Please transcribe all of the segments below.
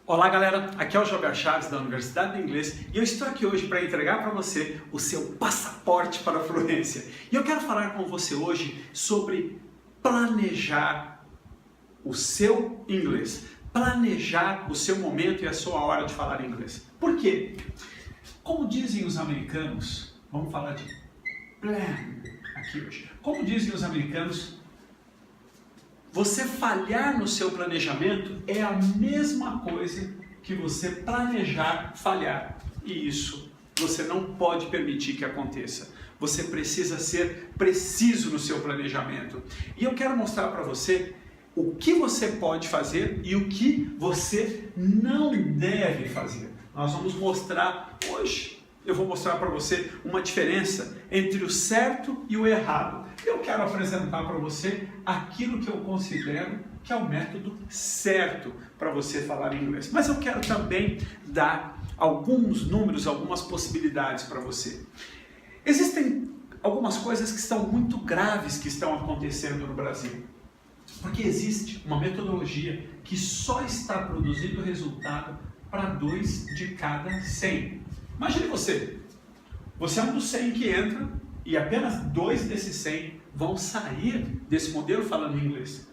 Olá galera, aqui é o Jogar Chaves da Universidade do Inglês e eu estou aqui hoje para entregar para você o seu passaporte para a fluência. E eu quero falar com você hoje sobre planejar o seu inglês, planejar o seu momento e a sua hora de falar inglês. Por quê? Como dizem os americanos, vamos falar de plan aqui hoje. Como dizem os americanos, você falhar no seu planejamento é a mesma coisa que você planejar falhar. E isso você não pode permitir que aconteça. Você precisa ser preciso no seu planejamento. E eu quero mostrar para você o que você pode fazer e o que você não deve fazer. Nós vamos mostrar hoje. Eu vou mostrar para você uma diferença entre o certo e o errado. Eu quero apresentar para você aquilo que eu considero que é o método certo para você falar inglês. Mas eu quero também dar alguns números, algumas possibilidades para você. Existem algumas coisas que estão muito graves que estão acontecendo no Brasil. Porque existe uma metodologia que só está produzindo resultado para 2 de cada 100. Imagine você é um dos 100 que entra e apenas 2 desses 100 vão sair desse modelo falando inglês.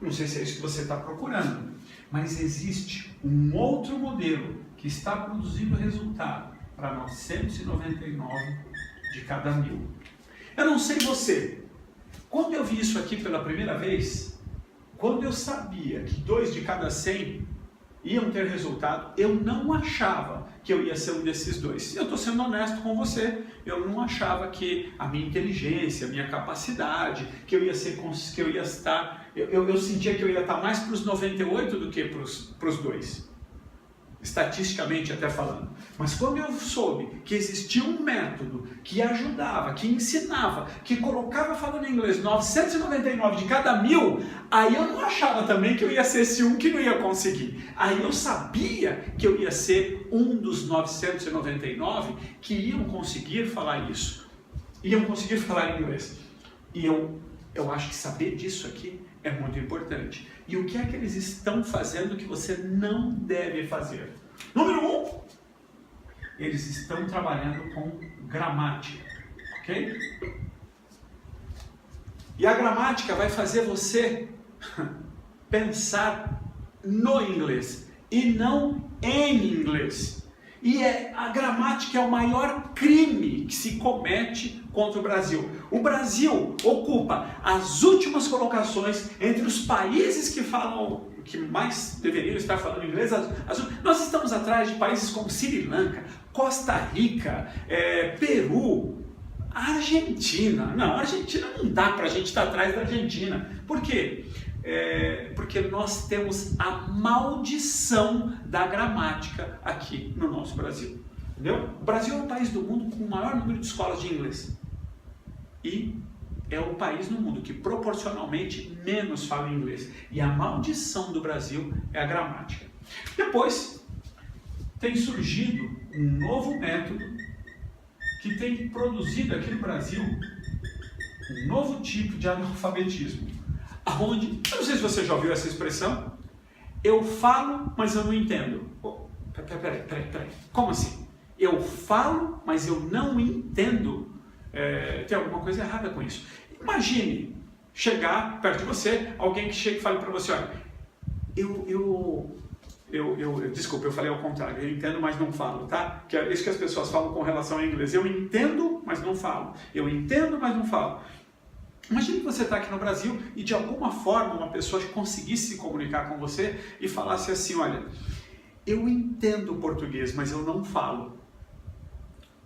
Não sei se é isso que você está procurando, mas existe um outro modelo que está produzindo resultado para 999 de cada 1000. Eu não sei você, quando eu vi isso aqui pela primeira vez, quando eu sabia que 2 de cada 100 iam ter resultado, eu não achava que eu ia ser um desses 2. Eu estou sendo honesto com você, eu não achava que a minha inteligência, a minha capacidade, que eu ia ser, que eu ia estar, eu sentia que eu ia estar mais para os 98 do que para os 2. Estatisticamente até falando. Mas quando eu soube que existia um método que ajudava, que ensinava, que colocava falando inglês 999 de cada 1000, aí eu não achava também que eu ia ser esse um que não ia conseguir. Aí eu sabia que eu ia ser um dos 999 que iam conseguir falar isso. Iam conseguir falar inglês. E eu acho que saber disso aqui é muito importante. E o que é que eles estão fazendo que você não deve fazer? Número 1, eles estão trabalhando com gramática, ok? E a gramática vai fazer você pensar no inglês e não em inglês. E a gramática é o maior crime que se comete contra o Brasil. O Brasil ocupa as últimas colocações entre os países que mais deveriam estar falando inglês. Nós estamos atrás de países como Sri Lanka, Costa Rica, Peru, Argentina. Não, a Argentina não dá para a gente estar atrás da Argentina. Por quê? Porque nós temos a maldição da gramática aqui no nosso Brasil. Entendeu? O Brasil é o país do mundo com o maior número de escolas de inglês. E é o país no mundo que proporcionalmente menos fala inglês. E a maldição do Brasil é a gramática. Depois, tem surgido um novo método que tem produzido aqui no Brasil um novo tipo de analfabetismo. Aonde, eu não sei se você já ouviu essa expressão, eu falo, mas eu não entendo. Peraí, como assim? Eu falo, mas eu não entendo. Tem alguma coisa errada com isso. Imagine chegar perto de você, alguém que chega e fale para você, olha, desculpa, eu falei ao contrário, eu entendo, mas não falo, tá? Que é isso que as pessoas falam com relação ao inglês. Eu entendo, mas não falo. Eu entendo, mas não falo. Imagine que você está aqui no Brasil e de alguma forma uma pessoa conseguisse se comunicar com você e falasse assim, olha, eu entendo português, mas eu não falo.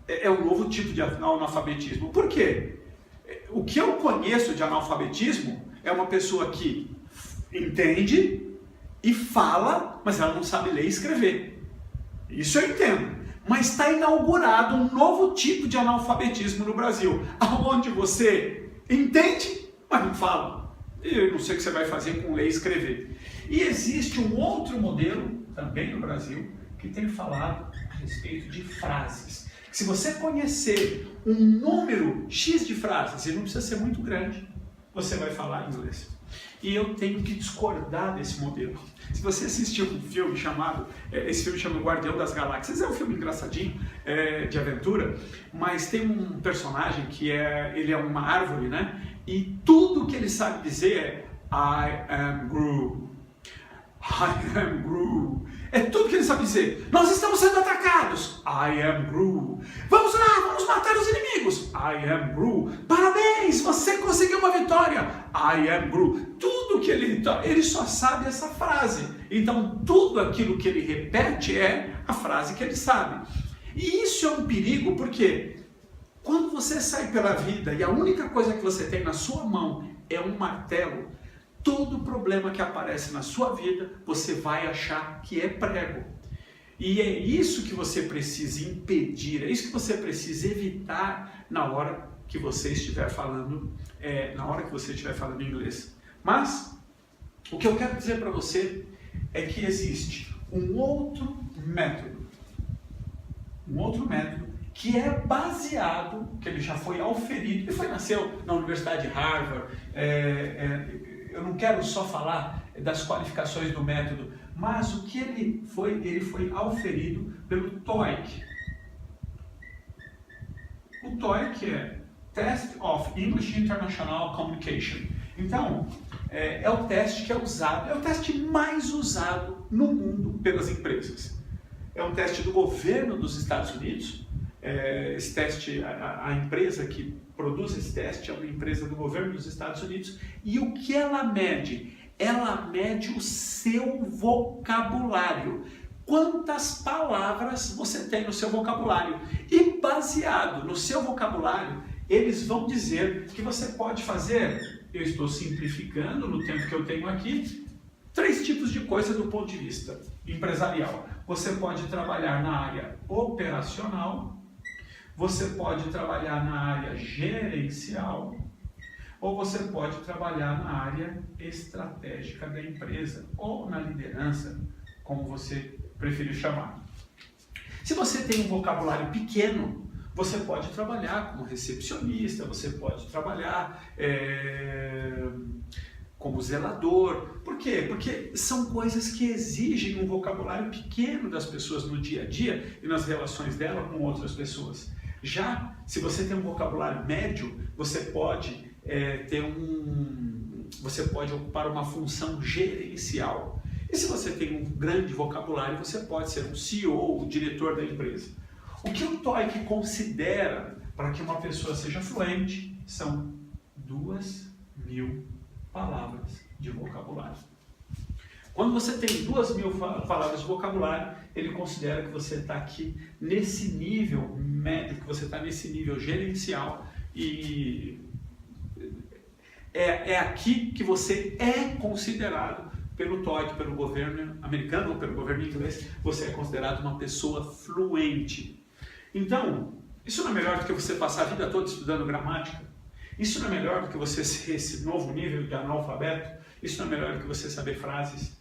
É um novo tipo de analfabetismo. Por quê? O que eu conheço de analfabetismo é uma pessoa que entende e fala, mas ela não sabe ler e escrever. Isso eu entendo. Mas está inaugurado um novo tipo de analfabetismo no Brasil, onde você entende, mas não fala. Eu não sei o que você vai fazer com ler e escrever. E existe um outro modelo, também no Brasil, que tem falado a respeito de frases. Se você conhecer um número X de frases, e não precisa ser muito grande, você vai falar inglês. E eu tenho que discordar desse modelo. Se você assistiu um filme chamado, esse filme chama Guardião das Galáxias, é um filme engraçadinho, de aventura, mas tem um personagem que ele é uma árvore, né? E tudo que ele sabe dizer é I am Groot. I am Groot. É tudo que ele sabe dizer. Nós estamos sendo atacados. I am Groot. Vamos lá, vamos matar os inimigos. I am Groot. Parabéns, você conseguiu uma vitória. I am Groot. Tudo que ele só sabe essa frase. Então tudo aquilo que ele repete é a frase que ele sabe. E isso é um perigo porque quando você sai pela vida e a única coisa que você tem na sua mão é um martelo, todo problema que aparece na sua vida, você vai achar que é prego. E é isso que você precisa impedir, é isso que você precisa evitar na hora que você estiver falando, inglês. Mas, o que eu quero dizer para você é que existe um outro método que é baseado, que ele já foi auferido, ele nasceu na Universidade de Harvard. Eu não quero só falar das qualificações do método, mas o que ele foi auferido pelo TOEIC. O TOEIC é Test of English International Communication. Então, é o teste que é usado, é o teste mais usado no mundo pelas empresas. É um teste do governo dos Estados Unidos. Esse teste, a empresa que produz esse teste é uma empresa do governo dos Estados Unidos. E o que ela mede? Ela mede o seu vocabulário. Quantas palavras você tem no seu vocabulário? E baseado no seu vocabulário, eles vão dizer que você pode fazer, eu estou simplificando no tempo que eu tenho aqui, 3 tipos de coisa do ponto de vista empresarial. Você pode trabalhar na área operacional, você pode trabalhar na área gerencial, ou você pode trabalhar na área estratégica da empresa, ou na liderança, como você preferir chamar. Se você tem um vocabulário pequeno, você pode trabalhar como recepcionista, você pode trabalhar como zelador. Por quê? Porque são coisas que exigem um vocabulário pequeno das pessoas no dia a dia e nas relações dela com outras pessoas. Já se você tem um vocabulário médio, você pode você pode ocupar uma função gerencial. E se você tem um grande vocabulário, você pode ser um CEO, o diretor da empresa. O que o TOEIC considera para que uma pessoa seja fluente são 2.000 palavras de vocabulário. Quando você tem 2.000 palavras de vocabulário, ele considera que você está aqui nesse nível médio, que você está nesse nível gerencial e é aqui que você é considerado pelo TOEIC, pelo governo americano ou pelo governo inglês, você é considerado uma pessoa fluente. Então, isso não é melhor do que você passar a vida toda estudando gramática? Isso não é melhor do que você ser esse novo nível de analfabeto? Isso não é melhor do que você saber frases?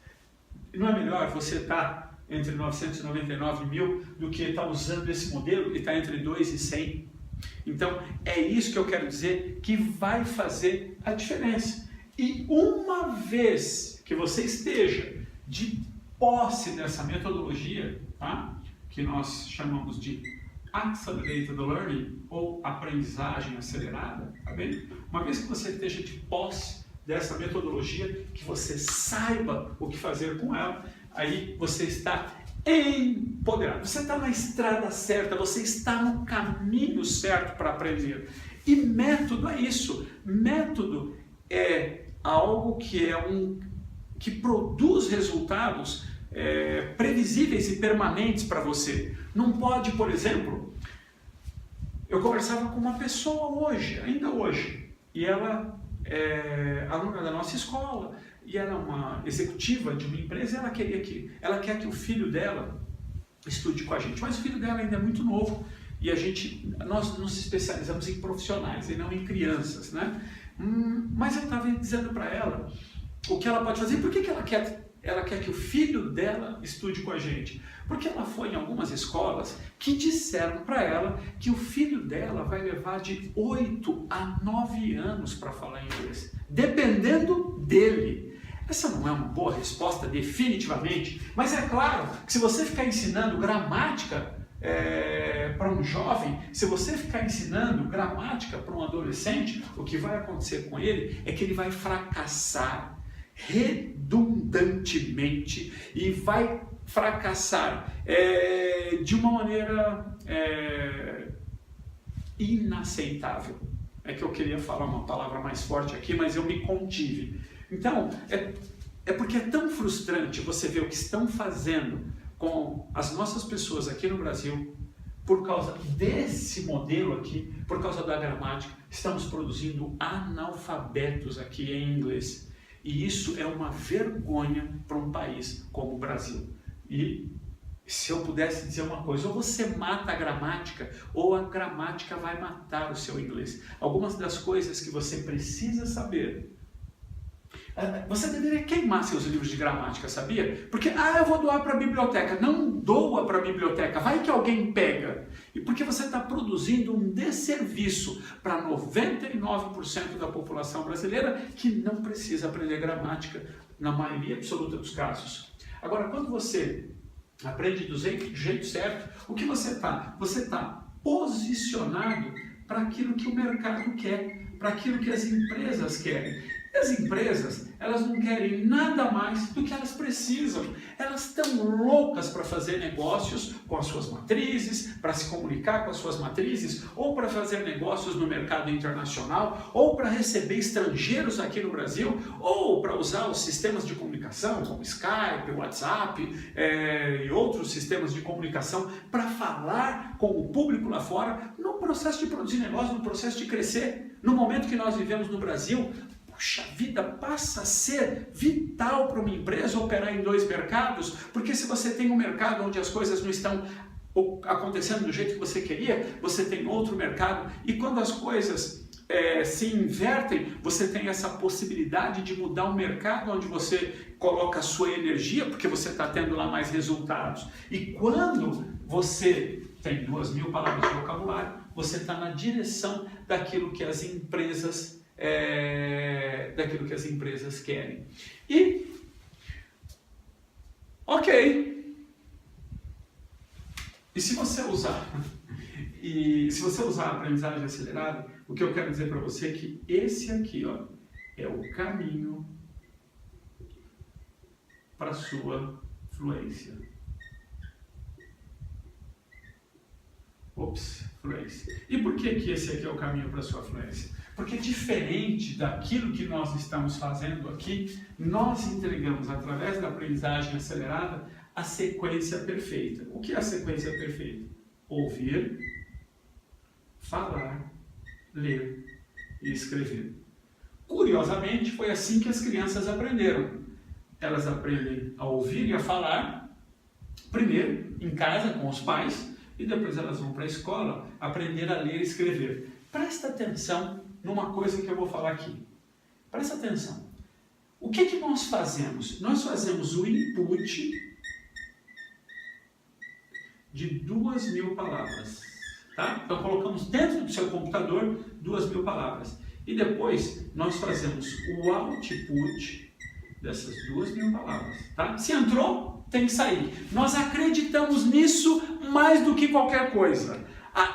Não é melhor você estar entre 999 mil do que estar usando esse modelo e estar entre 2 e 100? Então, é isso que eu quero dizer que vai fazer a diferença. E uma vez que você esteja de posse dessa metodologia, tá? Que nós chamamos de Accelerated Learning ou aprendizagem acelerada, tá bem? Uma vez que você esteja de posse dessa metodologia, que você saiba o que fazer com ela, aí você está empoderado. Você está na estrada certa, você está no caminho certo para aprender. E método é isso. Método é algo que produz resultados previsíveis e permanentes para você. Não pode, por exemplo, eu conversava com uma pessoa ainda hoje, e ela é aluna da nossa escola, e ela é uma executiva de uma empresa, e ela quer que o filho dela estude com a gente, mas o filho dela ainda é muito novo, e nós nos especializamos em profissionais e não em crianças, né? Mas eu estava dizendo para ela o que ela pode fazer, por que ela quer ela quer que o filho dela estude com a gente. Porque ela foi em algumas escolas que disseram para ela que o filho dela vai levar de 8 a 9 anos para falar inglês, dependendo dele. Essa não é uma boa resposta, definitivamente, mas é claro que se você ficar ensinando gramática para um jovem, se você ficar ensinando gramática para um adolescente, o que vai acontecer com ele é que ele vai fracassar redundantemente e vai fracassar de uma maneira inaceitável. É que eu queria falar uma palavra mais forte aqui, mas eu me contive. Então, é porque é tão frustrante você ver o que estão fazendo com as nossas pessoas aqui no Brasil, por causa desse modelo aqui, por causa da gramática, estamos produzindo analfabetos aqui em inglês. E isso é uma vergonha para um país como o Brasil. E se eu pudesse dizer uma coisa, ou você mata a gramática, ou a gramática vai matar o seu inglês. Algumas das coisas que você precisa saber. Você deveria queimar seus livros de gramática, sabia? Porque, eu vou doar para a biblioteca. Não doa para a biblioteca, vai que alguém pega. E porque você está produzindo um desserviço para 99% da população brasileira que não precisa aprender gramática, na maioria absoluta dos casos. Agora, quando você aprende do jeito certo, o que você está? Você está posicionado para aquilo que o mercado quer, para aquilo que as empresas querem. As empresas, elas não querem nada mais do que elas precisam. Elas estão loucas para fazer negócios com as suas matrizes, para se comunicar com as suas matrizes, ou para fazer negócios no mercado internacional, ou para receber estrangeiros aqui no Brasil, ou para usar os sistemas de comunicação, como Skype, WhatsApp e outros sistemas de comunicação, para falar com o público lá fora, no processo de produzir negócio, no processo de crescer. No momento que nós vivemos no Brasil, puxa vida, passa a ser vital para uma empresa operar em 2 mercados, porque se você tem um mercado onde as coisas não estão acontecendo do jeito que você queria, você tem outro mercado, e quando as coisas se invertem, você tem essa possibilidade de mudar um mercado onde você coloca a sua energia, porque você está tendo lá mais resultados. E quando você tem 2.000 palavras de vocabulário, você está na direção daquilo que as empresas querem. E, ok, e se você usar a aprendizagem acelerada, o que eu quero dizer para você é que esse aqui, é o caminho para a sua fluência. Fluência. E por que esse aqui é o caminho para a sua fluência? Porque diferente daquilo que nós estamos fazendo aqui, nós entregamos através da aprendizagem acelerada a sequência perfeita. O que é a sequência perfeita? Ouvir, falar, ler e escrever. Curiosamente, foi assim que as crianças aprenderam. Elas aprendem a ouvir e a falar, primeiro em casa com os pais, e depois elas vão para a escola aprender a ler e escrever. Presta atenção numa coisa que eu vou falar aqui. Presta atenção. O que nós fazemos? Nós fazemos o input de 2.000 palavras. Tá? Então colocamos dentro do seu computador 2.000 palavras. E depois nós fazemos o output dessas 2.000 palavras. Tá? Se entrou, tem que sair. Nós acreditamos nisso mais do que qualquer coisa.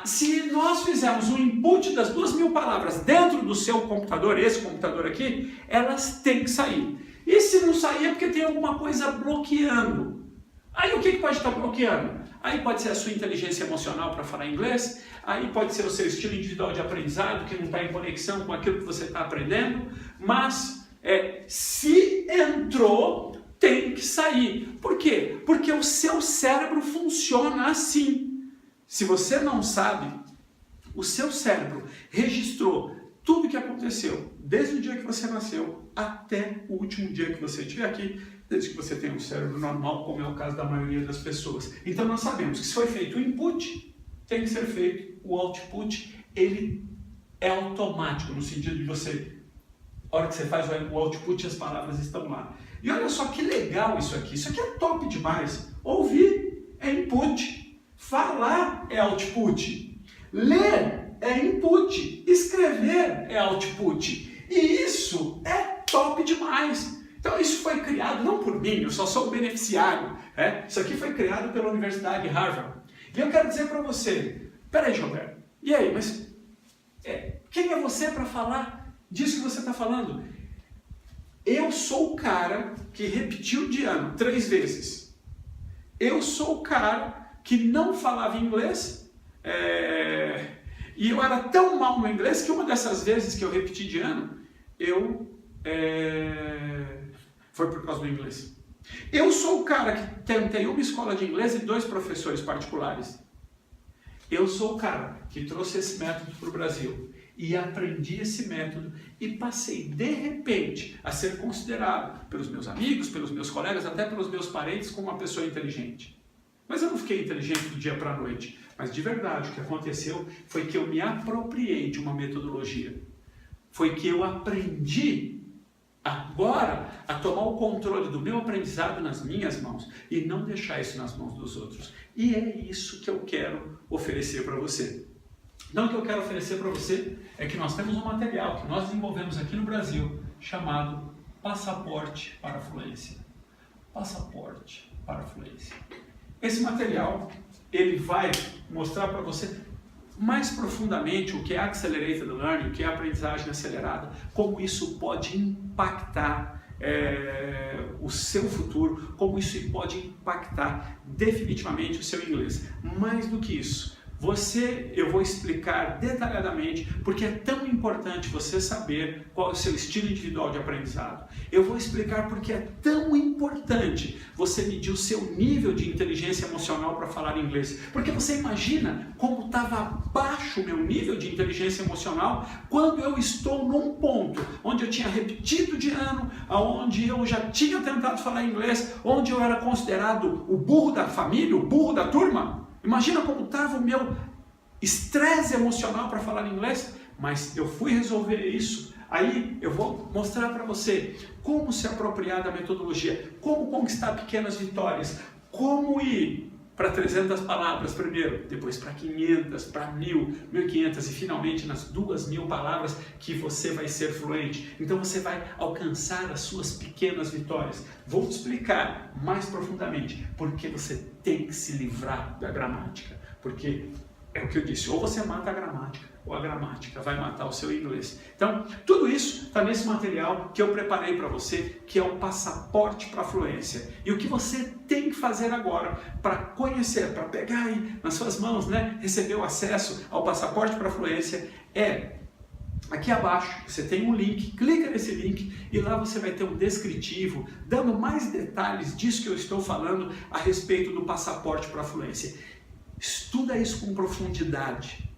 Se nós fizermos o input das 2.000 palavras dentro do seu computador, esse computador aqui, elas têm que sair. E se não sair é porque tem alguma coisa bloqueando. Aí o que pode estar bloqueando? Aí pode ser a sua inteligência emocional para falar inglês, aí pode ser o seu estilo individual de aprendizado que não está em conexão com aquilo que você está aprendendo, mas se entrou, tem que sair. Por quê? Porque o seu cérebro funciona assim. Se você não sabe, o seu cérebro registrou tudo o que aconteceu, desde o dia que você nasceu até o último dia que você estiver aqui, desde que você tenha um cérebro normal, como é o caso da maioria das pessoas. Então nós sabemos que se foi feito o input, tem que ser feito o output. Ele é automático, no sentido de você, a hora que você faz o output, as palavras estão lá. E olha só que legal isso aqui. Isso aqui é top demais. Ouvir é input. Falar é output. Ler é input. Escrever é output. E isso é top demais. Então isso foi criado não por mim, eu só sou o beneficiário. Isso aqui foi criado pela Universidade de Harvard. E eu quero dizer para você, peraí, Gilberto, e aí, mas quem é você para falar disso que você está falando? Eu sou o cara que repetiu de ano 3 vezes. Eu sou o cara que não falava inglês e eu era tão mal no inglês que uma dessas vezes que eu repeti de ano, foi por causa do inglês. Eu sou o cara que tentei uma escola de inglês e 2 professores particulares. Eu sou o cara que trouxe esse método para o Brasil e aprendi esse método e passei de repente a ser considerado pelos meus amigos, pelos meus colegas, até pelos meus parentes como uma pessoa inteligente. Mas eu não fiquei inteligente do dia para a noite. Mas de verdade o que aconteceu foi que eu me apropriei de uma metodologia. Foi que eu aprendi agora a tomar o controle do meu aprendizado nas minhas mãos e não deixar isso nas mãos dos outros. E é isso que eu quero oferecer para você. Então o que eu quero oferecer para você é que nós temos um material que nós desenvolvemos aqui no Brasil chamado Passaporte para a Fluência. Passaporte para a Fluência. Esse material ele vai mostrar para você mais profundamente o que é Accelerated Learning, o que é aprendizagem acelerada, como isso pode impactar o seu futuro, como isso pode impactar definitivamente o seu inglês. Mais do que isso, eu vou explicar detalhadamente porque é tão importante você saber qual é o seu estilo individual de aprendizado. Eu vou explicar porque é tão importante você medir o seu nível de inteligência emocional para falar inglês. Porque você imagina como estava baixo o meu nível de inteligência emocional quando eu estou num ponto onde eu tinha repetido de ano, onde eu já tinha tentado falar inglês, onde eu era considerado o burro da família, o burro da turma. Imagina como estava o meu estresse emocional para falar inglês, mas eu fui resolver isso. Aí eu vou mostrar para você como se apropriar da metodologia, como conquistar pequenas vitórias, como ir para 300 palavras primeiro, depois para 500, para 1000, 1500 e finalmente nas 2000 palavras que você vai ser fluente. Então você vai alcançar as suas pequenas vitórias. Vou te explicar mais profundamente porque você tem que se livrar da gramática, porque é o que eu disse, ou você mata a gramática, ou a gramática vai matar o seu inglês. Então, tudo isso está nesse material que eu preparei para você, que é o Passaporte para a Fluência. E o que você tem que fazer agora para conhecer, para pegar aí nas suas mãos, receber o acesso ao Passaporte para a Fluência, aqui abaixo você tem um link, clica nesse link e lá você vai ter um descritivo dando mais detalhes disso que eu estou falando a respeito do Passaporte para a Fluência. Estuda isso com profundidade.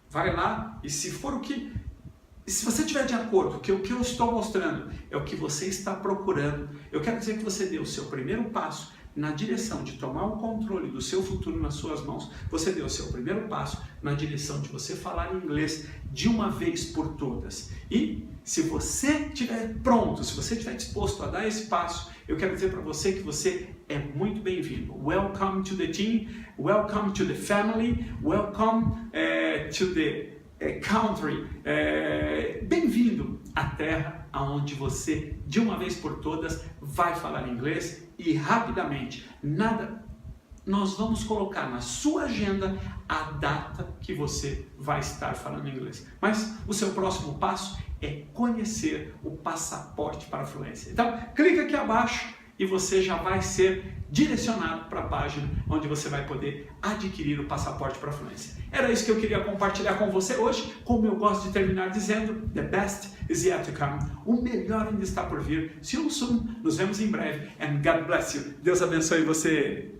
Vai lá e se você estiver de acordo que o que eu estou mostrando é o que você está procurando, eu quero dizer que você deu o seu primeiro passo na direção de tomar o controle do seu futuro nas suas mãos. Você deu o seu primeiro passo na direção de você falar inglês de uma vez por todas. E se você estiver pronto, se você estiver disposto a dar esse passo, eu quero dizer para você que você é muito bem-vindo. Welcome to the team, welcome to the family, welcome to the country. Bem-vindo à terra onde você, de uma vez por todas, vai falar inglês e rapidamente. Nós vamos colocar na sua agenda a data que você vai estar falando inglês. Mas o seu próximo passo é conhecer o Passaporte para a Fluência. Então, clica aqui abaixo e você já vai ser direcionado para a página onde você vai poder adquirir o Passaporte para a Fluência. Era isso que eu queria compartilhar com você hoje. Como eu gosto de terminar dizendo, the best is yet to come. O melhor ainda está por vir. See you soon. Nos vemos em breve. And God bless you. Deus abençoe você.